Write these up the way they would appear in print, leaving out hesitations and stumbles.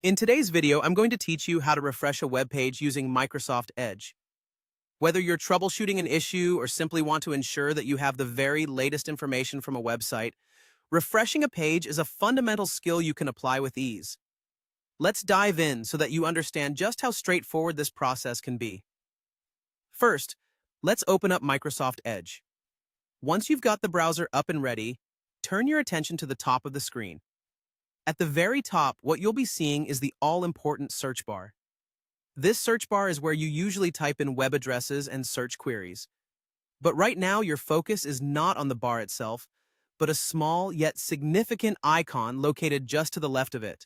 In today's video, I'm going to teach you how to refresh a web page using Microsoft Edge. Whether you're troubleshooting an issue or simply want to ensure that you have the very latest information from a website, refreshing a page is a fundamental skill you can apply with ease. Let's dive in so that you understand just how straightforward this process can be. First, let's open up Microsoft Edge. Once you've got the browser up and ready, turn your attention to the top of the screen. At the very top, what you'll be seeing is the all-important search bar. This search bar is where you usually type in web addresses and search queries. But right now, your focus is not on the bar itself, but a small yet significant icon located just to the left of it.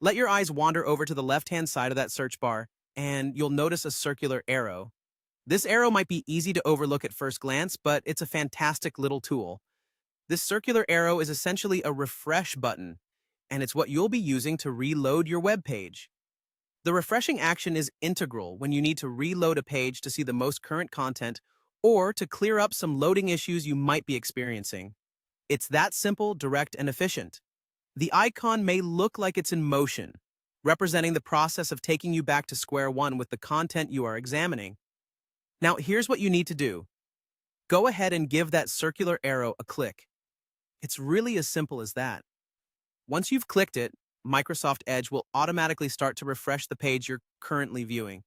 Let your eyes wander over to the left-hand side of that search bar, and you'll notice a circular arrow. This arrow might be easy to overlook at first glance, but it's a fantastic little tool. This circular arrow is essentially a refresh button, and it's what you'll be using to reload your web page. The refreshing action is integral when you need to reload a page to see the most current content or to clear up some loading issues you might be experiencing. It's that simple, direct, and efficient. The icon may look like it's in motion, representing the process of taking you back to square one with the content you are examining. Now, here's what you need to do. Go ahead and give that circular arrow a click. It's really as simple as that. Once you've clicked it, Microsoft Edge will automatically start to refresh the page you're currently viewing.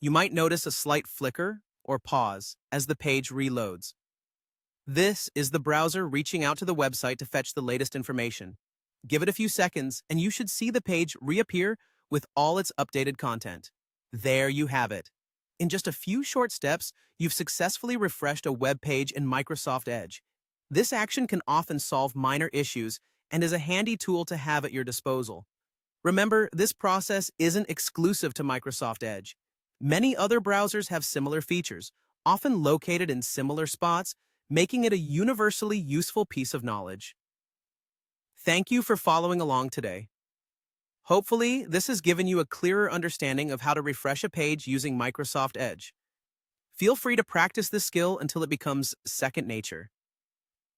You might notice a slight flicker or pause as the page reloads. This is the browser reaching out to the website to fetch the latest information. Give it a few seconds, and you should see the page reappear with all its updated content. There you have it. In just a few short steps, you've successfully refreshed a web page in Microsoft Edge. This action can often solve minor issues and is a handy tool to have at your disposal. Remember, this process isn't exclusive to Microsoft Edge. Many other browsers have similar features, often located in similar spots, making it a universally useful piece of knowledge. Thank you for following along today. Hopefully, this has given you a clearer understanding of how to refresh a page using Microsoft Edge. Feel free to practice this skill until it becomes second nature.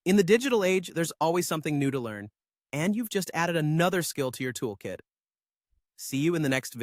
In the digital age, there's always something new to learn, and you've just added another skill to your toolkit. See you in the next video.